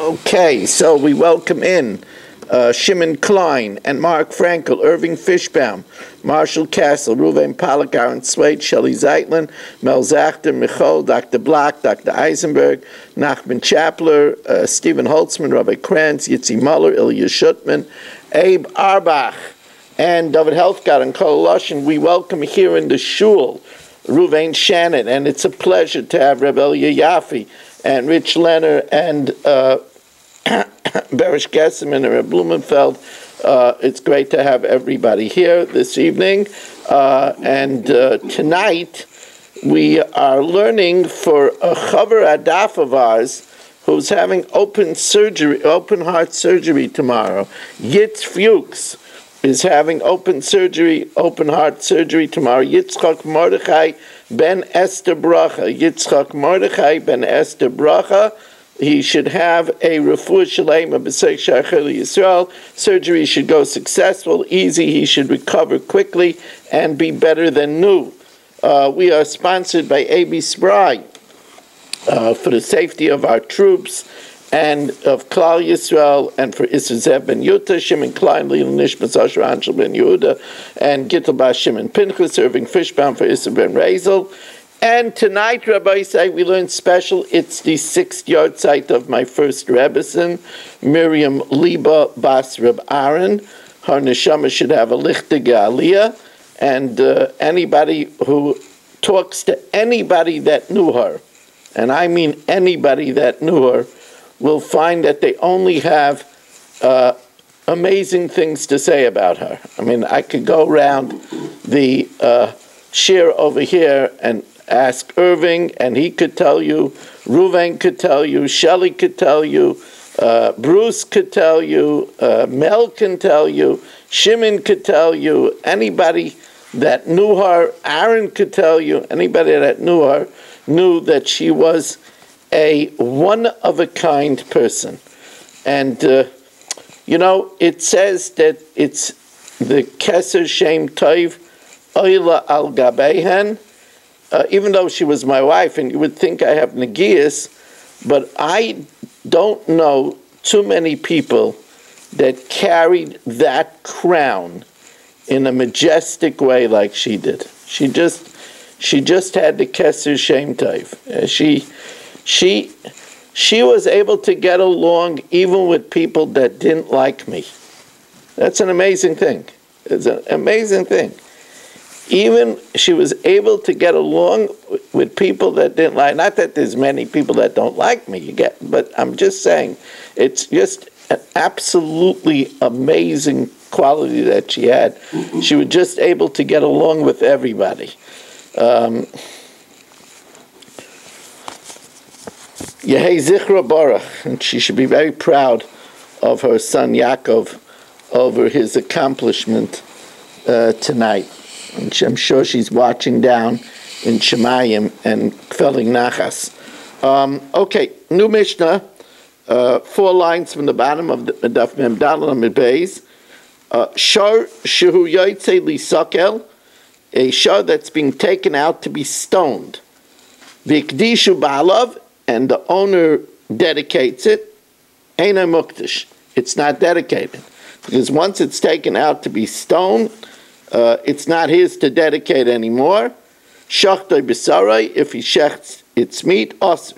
Okay, so we welcome in Shimon Klein and Mark Frankel, Irving Fishbaum, Marshall Castle, Ruvain Pollack, Aaron Swade, Shelley Zeitlin, Mel Zachter, Michal, Dr. Block, Dr. Eisenberg, Nachman Chapler, Stephen Holtzman, Rabbi Kranz, Yitzi Muller, Ilya Schutman, Abe Arbach, and David Helfgott and Kol Lushin. We welcome here in the shul Ruvain Shannon, and it's a pleasure to have Rebbe Elia Yaffe and Rich Leonard and Berish Gesseman and Reb Blumenfeld. It's great to have everybody here this evening. And tonight we are learning for a Chaver Adaf of ours who's having open heart surgery tomorrow. Yitz Fuchs is having open heart surgery tomorrow. Yitzchak Mordechai ben Esther Bracha. Yitzchak Mordechai ben Esther Bracha. He should have a refuah shalema b'seich shachar Yisrael. Surgery should go successful, easy. He should recover quickly and be better than new. We are sponsored by A.B. Spry for the safety of our troops and of Klal Yisrael, and for Isser Zev ben Yuta, Shimon Klein, Lil Nishmas Asher Anshel ben Yehuda, and Gittel Bas Shimon Pinchas, Irving Fishbaum for Isser ben Rezel. And tonight, Rabbi say, we learn special. It's the 6th yahrzeit of my first Rebbeson, Miriam Liba Bas Reb Aaron. Her neshama should have a lichtige aliyah, and anybody who talks to anybody that knew her, and I mean anybody that knew her, will find that they only have amazing things to say about her. I mean, I could go around the shir over here and ask Irving, and he could tell you, Ruvain could tell you, Shelley could tell you, Bruce could tell you, Mel can tell you, Shimon could tell you, anybody that knew her, Aaron could tell you, anybody that knew her, knew that she was a one-of-a-kind person. And, it says that it's the Keser Shem Tov Oila al Gabehen, even though she was my wife, and you would think I have Negias, but I don't know too many people that carried that crown in a majestic way like she did. She just had the Keser Shem Tov. She was able to get along even with people that didn't like me. That's an amazing thing. It's an amazing thing. Even she was able to get along with people that didn't like. Not that there's many people that don't like me, but I'm just saying, it's just an absolutely amazing quality that she had. She was just able to get along with everybody. Yehei Zichra Baruch, and she should be very proud of her son Yaakov over his accomplishment tonight. And I'm sure she's watching down in Shemayim and feeling nachas. Okay, new Mishnah, 4 lines from the bottom of the Daf Mem Daled Amud Beis. Shar shehu yotzei lisakel, a shar that's being taken out to be stoned. V'ikdishu ba'alav, and the owner dedicates it. Eina mukdash, it's not dedicated, because once it's taken out to be stoned, it's not his to dedicate anymore. Shachtoi b'sarai, if he shechts its meat, aser.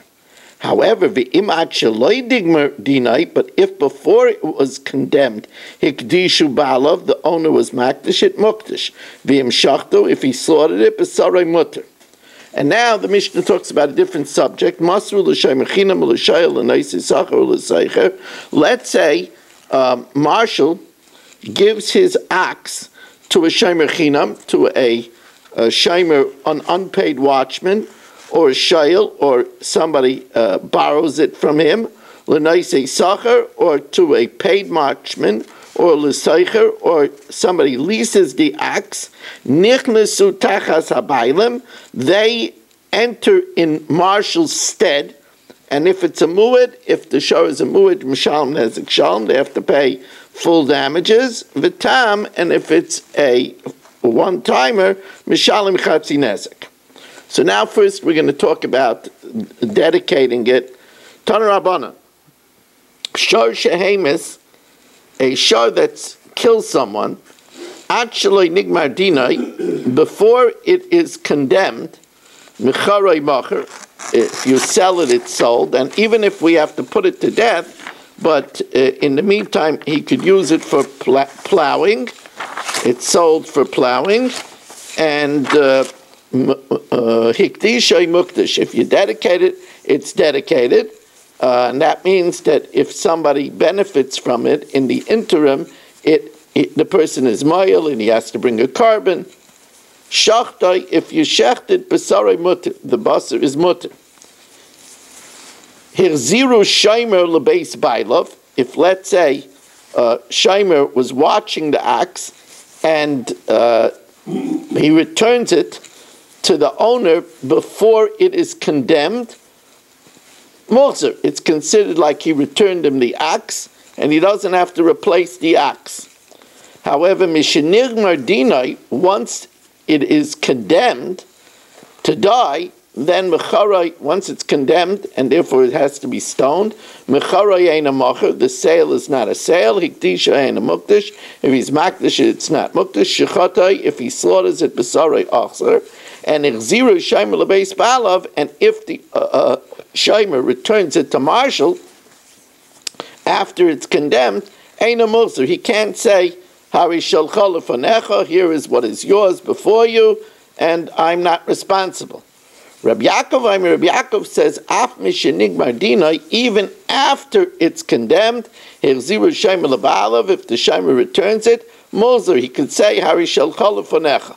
However, v'imad sheloi digmer dinai, but if before it was condemned, hikdishu ba'alav, the owner was makdash it mukdash. V'im shachto, if he slaughtered it, b'sarai mutter. And now the Mishnah talks about a different subject. Let's say Marshall gives his ox to a shomer chinam, to a shomer, an unpaid watchman, or a shayel, or somebody borrows it from him, l'naisei sacher, or to a paid watchman, or l'seicher, or somebody leases the ox, nichnesu tachas habaylim, they enter in Marshall's stead, and if it's a muad, if the show is a muad, mishalom nezek shalom, they have to pay full damages, v'tam, and if it's a one-timer, mishalom chatzi nezek. So now first we're going to talk about dedicating it. Tana Rabbana. Shar shehemis, a shar that kills someone, actually nigmar dinai, before it is condemned, mecharay macher, if you sell it, it's sold, and even if we have to put it to death, but in the meantime, he could use it for plowing. It's sold for plowing, and hikdishay mukdash. If you dedicate it, it's dedicated, and that means that if somebody benefits from it in the interim, the person is ma'il and he has to bring a carbon. Shachtai, if you shecht it, basarei mutter, the basar is mutter. Hirziru shaimer lebeis bailov. If, let's say, shaimer was watching the axe and he returns it to the owner before it is condemned, Moser, it's considered like he returned him the axe, and he doesn't have to replace the axe. However, mishenigmar dinai, once it is condemned to die, then mecharay, once it's condemned, and therefore it has to be stoned, mecharay eina macher, the sale is not a sale, hikdisha eina mukdash, if he's makdash, it's not mukdash, shechatai, if he slaughters it, besaray achzer, and ichziru shaimer lebeis balav, and if the shaimer returns it to marshal after it's condemned, eina moser, he can't say, Hari shalcha lefanecha, here is what is yours before you, and I'm not responsible. Rabbi Yaakov says, Af mishenigmar dinai, even after it's condemned, hirziru shaimer lebalav, if the shaimer returns it, moser, he could say, Hari shalcha lefanecha.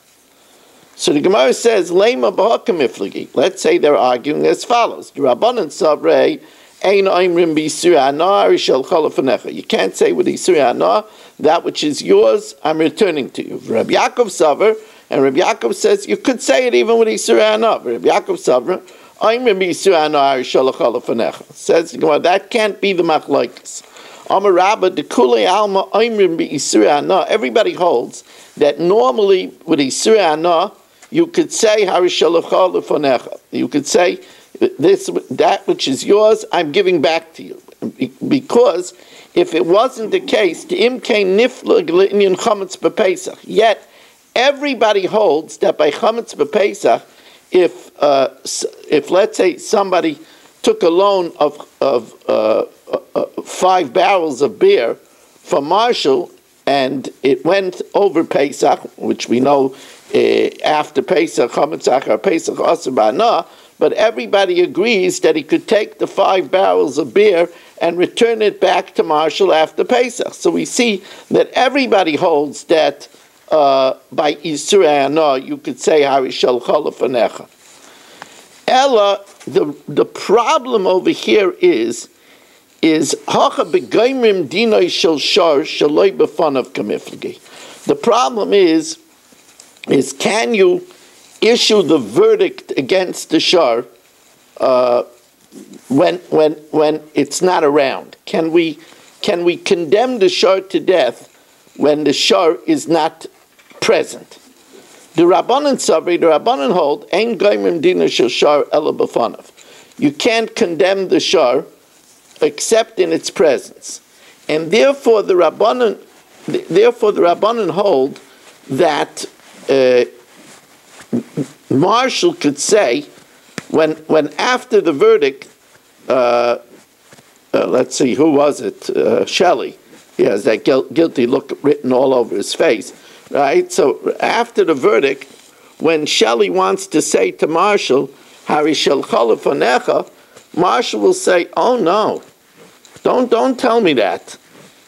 So the Gemara says, Lema b'hakam ifligi. Let's say they're arguing as follows. Rabbanan sabrei, ein oimrim b'isur hana, Hari shalcha lefanecha. You can't say with isur hana, that which is yours, I'm returning to you. Rabbi Yaakov saver, and Rabbi Yaakov says you could say it even with isur hana. Rabbi Yaakov saver, oimrim b'isur hana, Hari shalcha lefanecha. Says that can't be the machlokes. Amar Rabba dekule alma oimrim b'isur hana. Everybody holds that normally with isur hana you could say Hari shalcha lefanecha. You could say that which is yours, I'm giving back to you, because if it wasn't the case, yet everybody holds that by chametz b'Pesach, if let's say somebody took a loan of 5 barrels of beer from Marshall and it went over Pesach, which we know after Pesach, chametz achar Pesach asur b'hana, but everybody agrees that he could take the 5 barrels of beer and return it back to Marshall after Pesach. So we see that everybody holds that by Isur Hana you could say Hari shalcha lefanecha. Ella, the problem over here is hacha begoimrim dinoi shel shar shaloi b'fanav kamiflegi. The problem is can you issue the verdict against the shar when it's not around? Can we condemn the shar to death when the shar is not present? The Rabbanan hold ein goimim dina shel shar ela b'fanav. You can't condemn the shar except in its presence, and therefore the Rabbanan hold that Marshall could say when after the verdict, let's see, who was it? Shelley. He has that guilty look written all over his face, right? So after the verdict, when Shelley wants to say to Marshall, Hari shalcha lefanecha, Marshall will say, oh no, don't tell me that.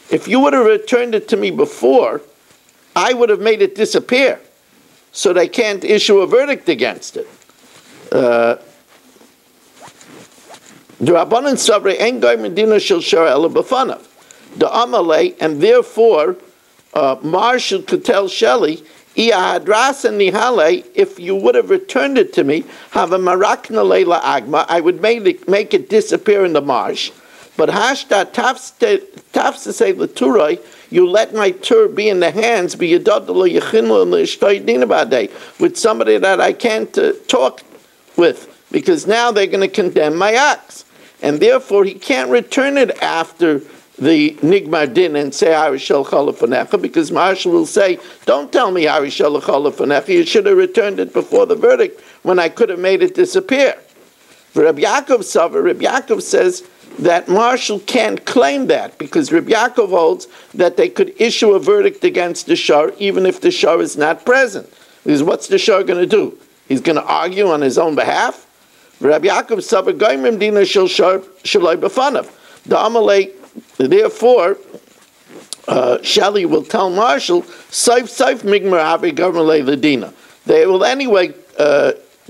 If you would have returned it to me before, I would have made it disappear. So they can't issue a verdict against it. The Rabbanan Sabre ain't going Medina shel shar ela b'fanav. The Amalei, and therefore Marshall could tell Shelley, if you would have returned it to me, have a marakna leila agma, I would make it disappear in the marsh. But hashta tafsesei l'turai, you let my tur be in the hands, be with somebody that I can't talk with, because now they're going to condemn my acts. and therefore he can't return it after the Nigmar Din and say, Arishal Chalafanecha, because Marshal will say, don't tell me Arishal Chalafanecha, you should have returned it before the verdict when I could have made it disappear. Rabbi Yaakov says that Marshal can't claim that, because Rabbi Yaakov holds that they could issue a verdict against the Shar even if the Shar is not present. Because what's the Shar going to do? He's going to argue on his own behalf? Rabbi Yaakov Savar Goimrim Dina Shel Shar Shaloi B'fanav. The Amalei, therefore, Shelley will tell Marshal, Saif Migmar Havi Gomerlei Ladina. They will anyway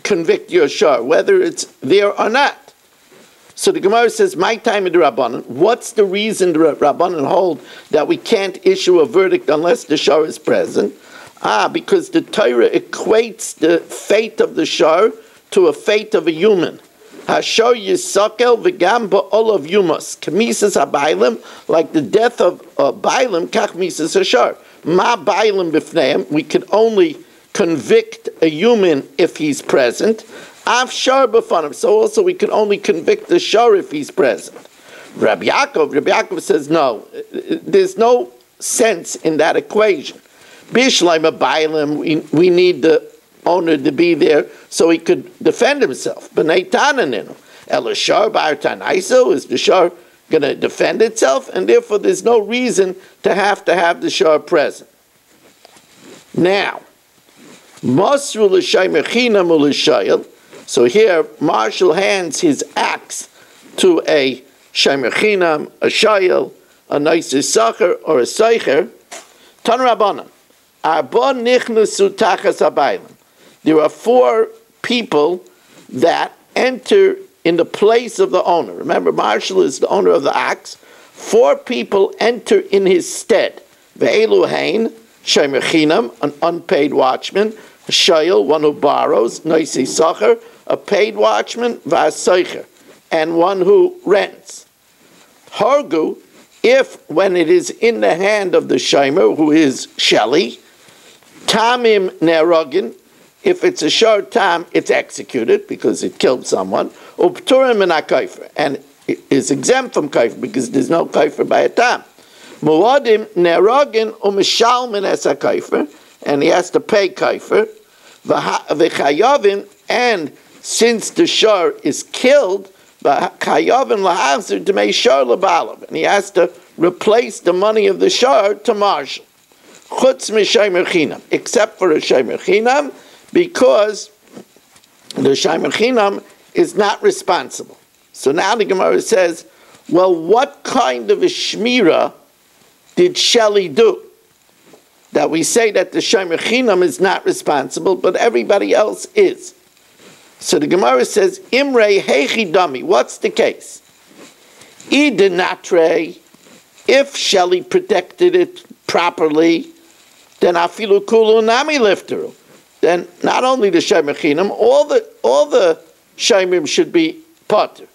convict your Shar, whether it's there or not. So the Gemara says, my time in the Rabbanan. What's the reason the Rabbanan hold that we can't issue a verdict unless the Shar is present? Because the Torah equates the fate of the Shar to a fate of a human. Hashar Yisakel v'gam ba'ol of Yumas. Kamisas haBailim, like the death of Bailim, kach misas Hashar. Ma Bailim b'fneim, we can only convict a human if he's present. Av Shar b'fanim, so also we can only convict the Shar if he's present. Rabbi Yaakov says no, there's no sense in that equation. Bishleim Bailim, we need the owner to be there so he could defend himself. B'nei Tananinu. Elashar bar Tanaiso, is the Shar going to defend itself? And therefore there's no reason to have the Shar present. Now, Masru l'shaymer chinam u'l'shayel. So here, Marshal hands his axe to a shaymer chinam, a shayel, a nicer sacher, or a seicher. Tan Rabbanan. Arba nichnasu tachas habaylim. There are 4 people that enter in the place of the owner. Remember, Marshal is the owner of the axe. 4 people enter in his stead. Ve'elu hain, shaymer chinam, an unpaid watchman, a shayel, one who borrows, noisi sacher, a paid watchman, v'aseicher, and one who rents. Hargu, if when it is in the hand of the shaymer, who is Shelley, tamim nerogin, if it's a shar tam, it's executed because it killed someone. Upturim min ha-kaifer, and it is exempt from kaifer because there's no kaifer by a tam. Muadim nerogin u'mishalmin es ha-kaifer, and he has to pay kaifer. V'chayavin, and since the shar is killed, v'chayavin lahazir d'mei shar l'balav, and he has to replace the money of the shar to Marshal. Chutz m'shaymer chinam, except for a shaymer chinam, because the shaymer chinam is not responsible. So now the Gemara says, well, what kind of a shmira did Shelley do? That we say that the shaymer chinam is not responsible, but everybody else is. So the Gemara says, Imrei heichi dami, what's the case? Idenatre, if Shelley protected it properly, then afilu kulu nami lifteru. Then not only the shaymer chinam, all the shaymim should be potter.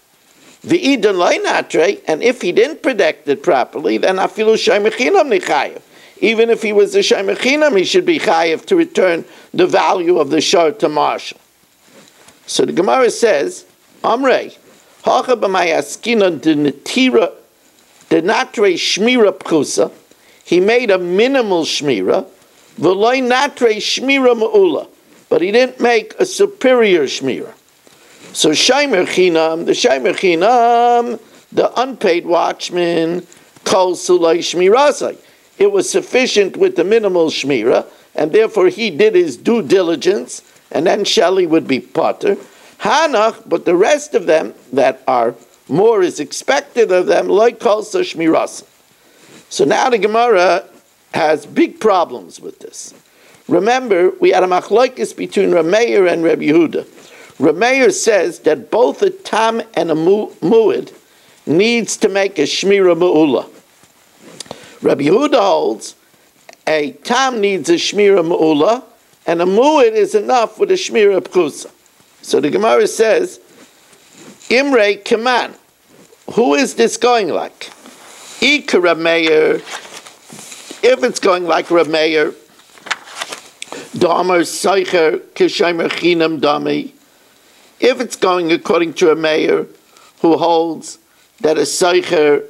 V'iden loynatre, and if he didn't protect it properly, then afilu shaymer chinam nichayev. Even if he was a shaymer chinam, he should be chayev to return the value of the shar to Marshal. So the Gemara says, Amrei, hacha b'mayaskinan denatira denatre shmira pchusa. He made a minimal shmira, v'loy natre shmira ma'ula, but he didn't make a superior shmira. So shaymer chinam, the unpaid watchman, kol sulay shmirasai. It was sufficient with the minimal shmira, and therefore he did his due diligence, and then Shelley would be potter. Hanach, but the rest of them that are more is expected of them, like kol shmirasai. So now the Gemara has big problems with this. Remember, we had a machlokes between Rameir and Rabbi Yehuda. Rameir says that both a tam and a mu'id needs to make a shmira mu'ula. Rabbi Yehuda holds a tam needs a shmira mu'ula, and a mu'id is enough with a shmira pchusa. So the Gemara says, Imrei Kaman, who is this going like? Ika Rameir, if it's going like Rameir, Damer Seicher Kishaymer Chinam Dami, if it's going according to Rameir, who holds that a seicher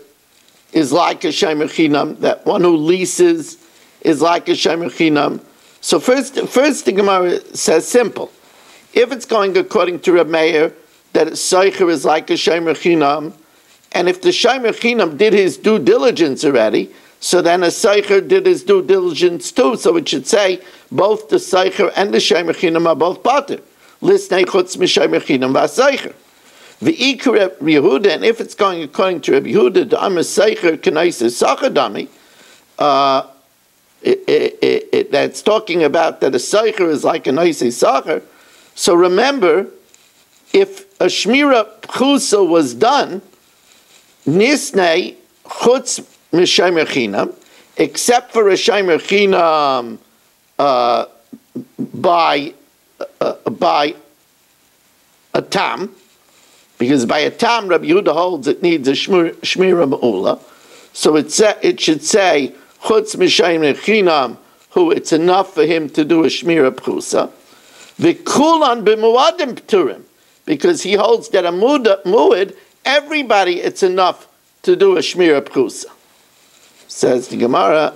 is like a shomer chinam, that one who leases is like a shomer chinam. So first the Gemara says simple. If it's going according to Reb Meir, that a seicher is like a shomer chinam, and if the shomer chinam did his due diligence already, so then a seicher did his due diligence too. So it should say both the seicher and the shomer chinam are both pater. Lisnei chutz mishomer chinam v'aseicher. V'ikar Reb Yehuda, and if it's going according to Reb Yehuda, the Amar Seicher K'naiser Sacher Dami, that's talking about that a Seicher is like a Naiser Sacher. So remember, if a Shmira Pchusa was done, Nisnei Chutz M'Shomer Chinam, except for a Shomer Chinam by a tam, because by a tam, Rabbi Yehuda holds it needs a shmira ma'ula. So it should say, chutz m'shayim chinam, who it's enough for him to do a shmira pchusa. V'kulan b'muadim p'turim, because he holds that a muad, everybody it's enough to do a shmira pchusa. Says the Gemara,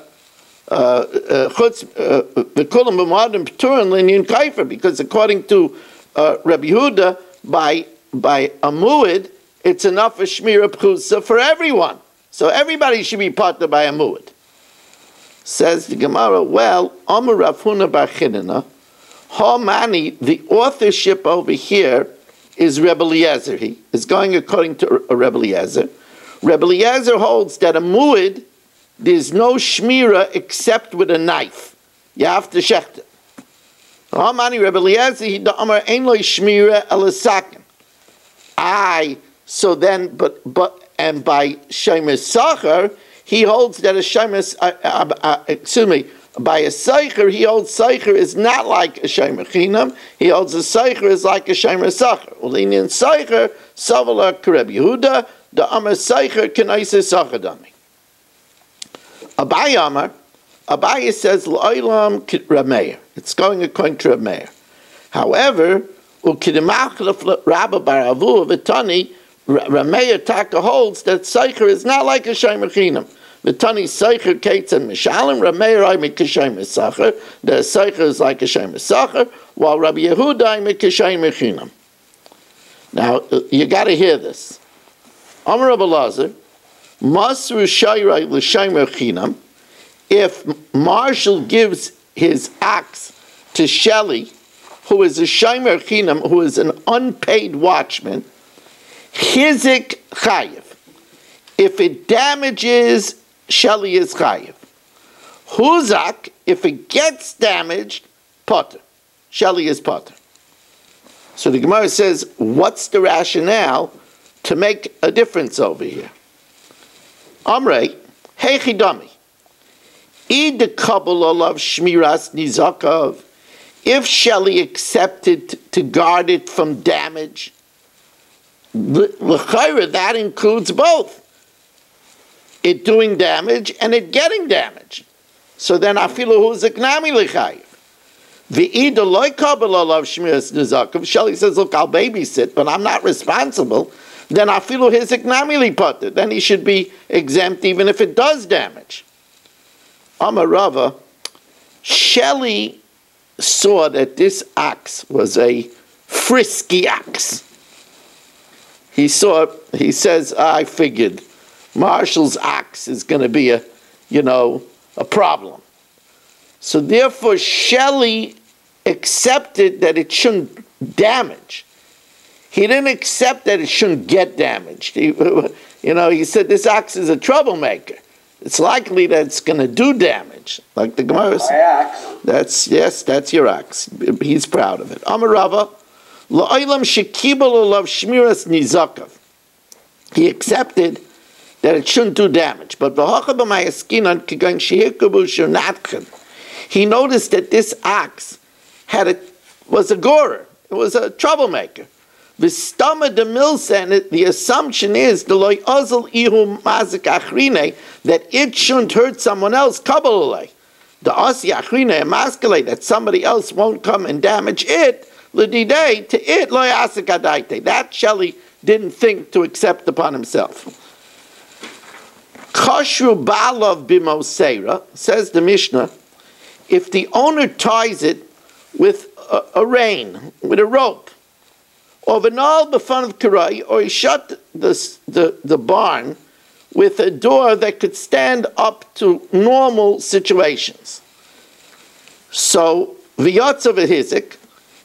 chutz v'kulan b'muadim p'turim l'inyan kaifer, because according to Rabbi Yehuda, by a muad, it's enough for shmira pchusa for everyone. So everybody should be parted by a muad. Says the Gemara, well, Amar Rav Huna bar Chinina, Mani, the authorship over here is Rebbe Eliezer. He is going according to Rebbe Eliezer. Rebbe Eliezer holds that a muad, there's no shmira except with a knife. You have to shecht it. Mani Rebbe Eliezer, he da'amar ein lo shmira elasakin. So then, and by Shomer Sacher, he holds that a Shomer, by a Seicher, he holds Seicher is not like a Shomer Chinam, he holds a Seicher is like a Shomer Sacher. Ulinian Seicher, Savala Kareb Yehuda, the Amar Seicher, Kenaisa Sacher Dami. Abaye says, L'olam Reb Meir. It's going according to Reb Meir. However, Rabba bar Avu V'tani, Rameir Taka holds that Seicher is not like a Shomer Chinam. V'tani Seicher Kates and Mishalim, Rameir I make a Shomer Sacher, the Seicher is like a Shomer Sacher, while Rabbi Yehuda I make a Shomer Chinam. Now, you got to hear this. Amar Rabbi Lazar, Masru Shairai L'Shomer Chinam, if Marshall gives his axe to Shelley, who is a shomer chinam, who is an unpaid watchman, chizik chayiv. If it damages, Shelley is chayiv. Huzak, if it gets damaged, potter. Shelley is potter. So the Gemara says, what's the rationale to make a difference over here? Amrei, heichidami. Id the kabbalah of shmiras nizakav. If Shelley accepted to guard it from damage, l'chayra, that includes both it doing damage and it getting damage. So then afilu hu zeknami l'chayiv. V'ida loy kabbalah of shmiras nizakav. Shelley says, look, I'll babysit, but I'm not responsible. Then afilu his zeknami lipater. Then he should be exempt even if it does damage. Amar Rava, Shelley saw that this axe was a frisky axe. He says, I figured Marshall's axe is going to be a problem. So therefore, Shelley accepted that it shouldn't damage. He didn't accept that it shouldn't get damaged. He said this axe is a troublemaker. It's likely that it's going to do damage, like the Gemara says. That's your axe. He's proud of it. Amar Rava, la'olam shekibel olav shmiras nizakav. He accepted that it shouldn't do damage, but he noticed that this axe was a gorer. It was a troublemaker. V'stama de milsa, and the assumption is the loy ozel ihu mazik achrine, that it shouldn't hurt someone else. Kabbalalei, the asi achrine maskele, that somebody else won't come and damage it. L'didei, to it loy asik adaite. That Shelley didn't think to accept upon himself. Kashru ba'alav b'moseira, says the Mishnah, if the owner ties it with a rein, with a rope, or v'nal b'fan of karai, or he shut the barn with a door that could stand up to normal situations. So v'yotzav v'hizik,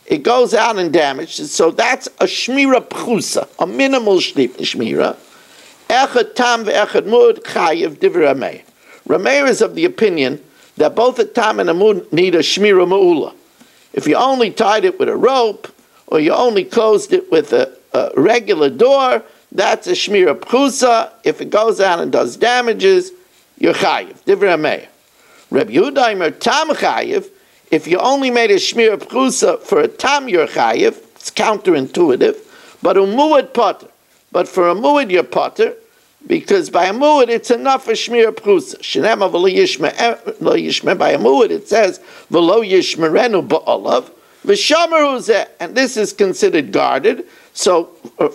it goes out and damages. So that's a shmira pchusa, a minimal shmira. Echad tam ve'echad mud chayiv divrei Rameir. Rameir is of the opinion that both a tam and a mud need a shmira ma'ula. If you only tied it with a rope, or you only closed it with a regular door, that's a shmira pchusa. If it goes out and does damages, you're chayiv divrei Rameir. Reb Yehuda Omer tam chayiv. If you only made a shmira pchusa for a tam, you're chayiv. It's counterintuitive. But umuad potter. But for a muad, you're potter, because by a muad, it's enough for shmira pchusa. Shenema v'lo yishme. By a muad, it says v'lo yishmerenu ba'olav v'shameru zeh, and this is considered guarded. So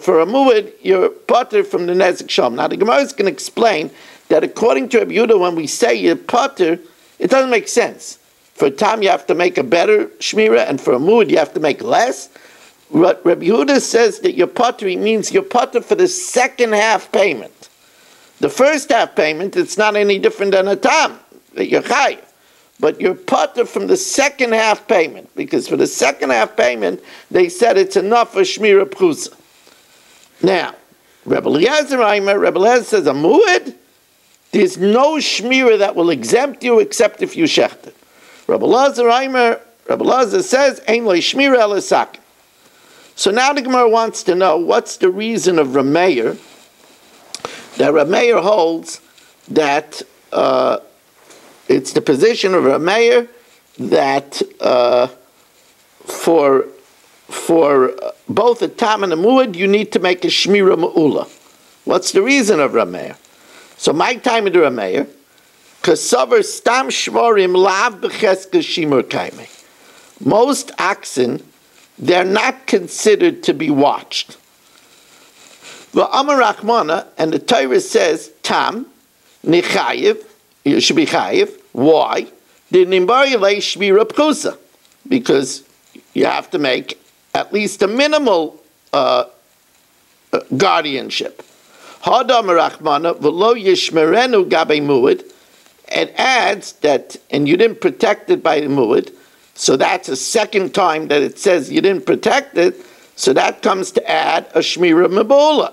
for a muad, you're potter from the nezik sham. Now the Gemara is going to explain that according to Reb Yehuda, when we say you're potter, it doesn't make sense. For a tam, you have to make a better shmira, and for a muad, you have to make less. What Rabbi Yehuda says that your pottery means your potter for the second half payment. The first half payment, it's not any different than a tam, that you're chayiv. But your potter from the second half payment, because for the second half payment, they said it's enough for shmira pchusa. Now, Rebbe Eliezer says, a muad, there's no shmira that will exempt you except if you shechter. Rebbe Eliezer says, ein lo shmira ela sakin. So now the Gemara wants to know what's the reason of Rameir, that Rameir holds that it's the position of Rameir that for both a tam and a muad you need to make a shmira ma'ula. What's the reason of Rameir? So my time of the Rameir, kasavar stam shmorim lav b'cheska shimur kaimei. Most oxen, they're not considered to be watched. The Amar Rachmana, and the Torah says, tam, nichayiv, you should be chayiv. Why? Because you have to make at least a minimal guardianship. Hadam Rachmana, v'lo yishmerenu gabe muad, it adds that, and you didn't protect it by the muad, so that's a second time that it says you didn't protect it, so that comes to add a shmira ma'ula.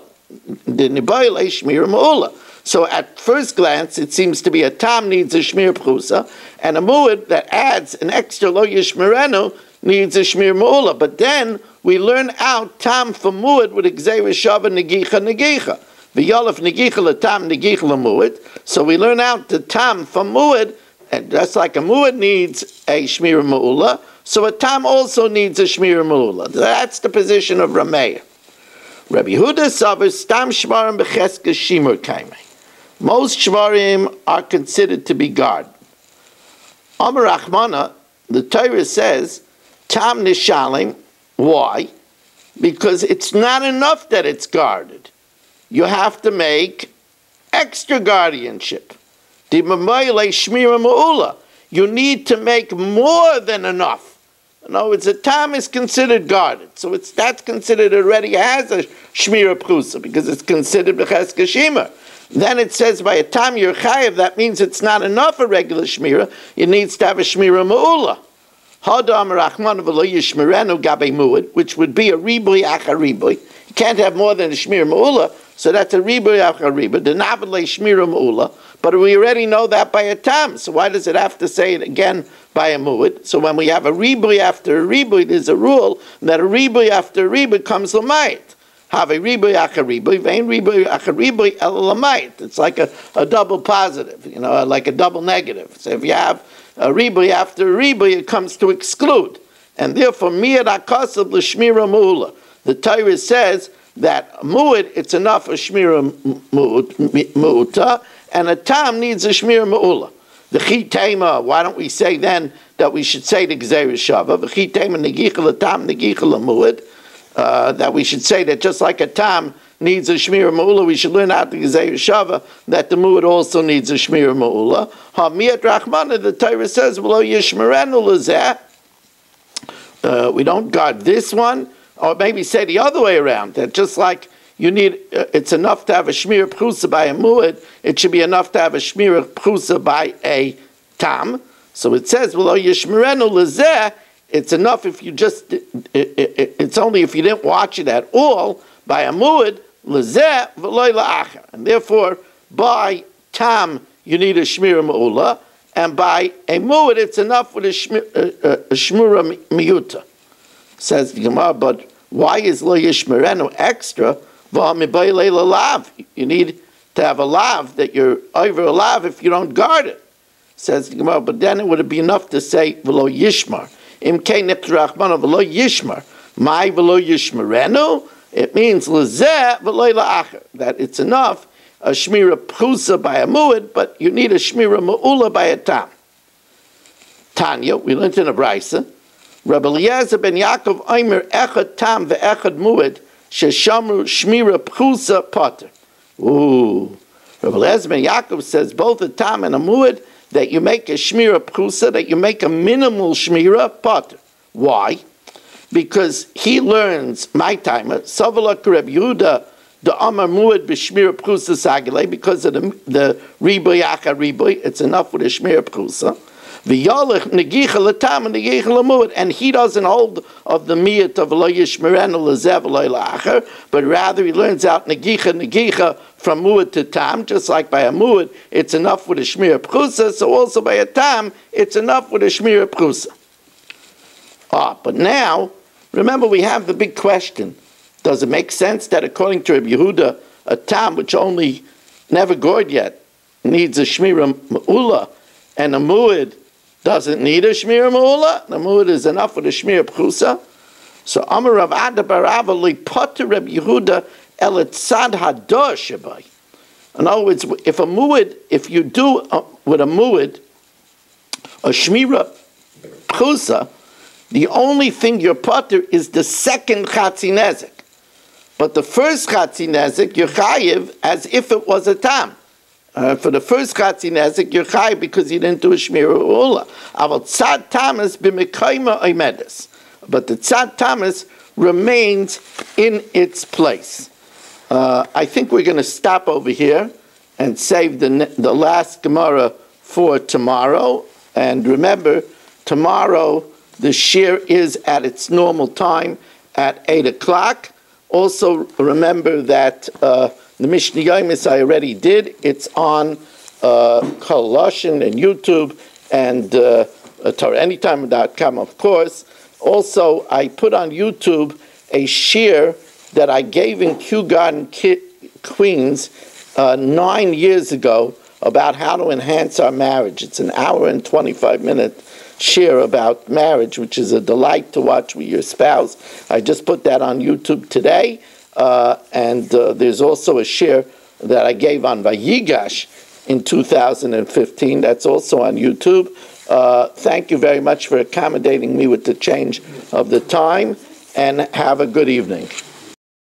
The nibayla shmira ma'ula. So at first glance, it seems to be a tam needs a shmir pchusa, and a muad that adds an extra lo yishmerenu needs a shmir ma'ula. But then we learn out tam for muad with gzeira shava negicha. V'yolef negicha l'tam negicha l'muad. So we learn out the tam for muad, and just like a muad needs a shmir ma'ula, so a tam also needs a shmir ma'ula. That's the position of Rameir. Rabbi Yehuda savers stam shmarim b'cheska shimur kaimei. Most shmarim are considered to be guarded. Amar Rachmana, the Torah says, tam nishalim. Why? Because it's not enough that it's guarded. You have to make extra guardianship. You need to make more than enough. In other words, a tam is considered guarded, so that's considered already as a shmira pchusa because it's considered b'cheska shimur. Then it says by a tam you're chayiv, that means it's not enough a regular shmira, it needs to have a shmira ma'ula. Hadam rachman v'lo yishmerenu gabe muad, which would be a ribui achar ribui. You can't have more than a shmira ma'ula, so that's a ribui achar ribui. The navale shmira ma'ula, but we already know that by a tam, so why does it have to say it again by a muad? So when we have a ribui after a ribui, there's a rule that a ribui after a ribui comes l'mayit. Have a ribui achar ribui, vein ribui achar ribui el l'mayit. It's like a double positive, like a double negative. So if you have a ribui after a ribui, it comes to exclude. And therefore, miyad akasav l'shmira mu'ula. The Torah says that mu'ud, it's enough a shmira mu'uta, and a tam needs a shmira mu'ula. The chitema, why don't we say then that we should say the gzeira shava? The chitema negicha l'tam negicha l'mu'ud. that we should say that just like a tam needs a shmira ma'ula, we should learn out the Gezei Shava that the mu'ud also needs a shmira ma'ula. Ha'miyat Rachmana, the Torah says, "V'lo yishmerenu l'zeh." We don't guard this one, or maybe say the other way around, that just like you need, it's enough to have a shmira prusa by a mu'ud, it should be enough to have a shmira prusa by a tam. So it says, "V'lo yishmerenu l'zeh." It's enough if you just, it's only if you didn't watch it at all by a mu'ud, l'zeh v'loy la'acher. And therefore, by tam, you need a shmira ma'ula, and by a mu'ud, it's enough with a shmura miyuta. Says the Gemara, but why is lo yishmerenu extra? You need to have a lav, that you're over a lav if you don't guard it. Says the Gemara, but then it would be enough to say v'lo yishmar. Im kein rachmana v'lo yishmar. My v'lo yishmerenu, it means l'zeh v'lo la'acher, that it's enough a shmira prusa by a mu'ud, but you need a shmira ma'ula by a tam. Tanya, we learned in a brisa, Rabbi Eliezer ben Yaakov Omer echad tam ve'echad mu'ud sheshamru shmira prusa potter. Ooh, Rabbi Eliezer ben Yaakov says both a tam and a mu'ud, that you make a shmira prusa, that you make a minimal shmira potter. Why? Because he learns my timer Savalak Reb Yehuda the Amar Muad b'Shmira Prusa Sagile, because of the Riboy Acha Riboy, it's enough with a Shmira Prusa. V'yalech Negicha L'Tam and Negicha L'Muad, and he doesn't hold of the Miyat of Lo Yishmerenu L'Zev Lo L'Acher, but rather he learns out Negicha from Muad to Tam, just like by a Muad, it's enough with a Shmira Prusa, so also by a Tam, it's enough with a Shmira Prusa. But now, remember we have the big question. Does it make sense that according to Reb Yehuda, a tam which only never gored yet needs a shmira ma'ula, and a mu'ud doesn't need a shmira ma'ula? The mu'ud is enough with a shmira pchusa. So Amar Rav Ada bar Ava li poter Reb Yehuda el etzad hador shebai. In other words, if you do with a mu'ud a shmira pchusa, the only thing you're poter is the second chatzi nezek. But the first chatzi nezek, you're chayiv as if it was a tam. For the first chatzi nezek, you're chayiv because you didn't do a shmira ula. Aval tzad tamas b'mekayma oimedes. But the tzad tamas remains in its place. I think we're going to stop over here and save the last Gemara for tomorrow. And remember, tomorrow the shir is at its normal time at 8 o'clock. Also, remember that the Mishnah Yomi I already did. It's on Koloshin and YouTube and TorahAnytime.com, of course. Also, I put on YouTube a shir that I gave in Kew Garden, Queens 9 years ago about how to enhance our marriage. It's an hour and 25-minute share about marriage, which is a delight to watch with your spouse. I just put that on YouTube today, and there's also a share that I gave on Vayigash in 2015. That's also on YouTube. Thank you very much for accommodating me with the change of the time, and have a good evening.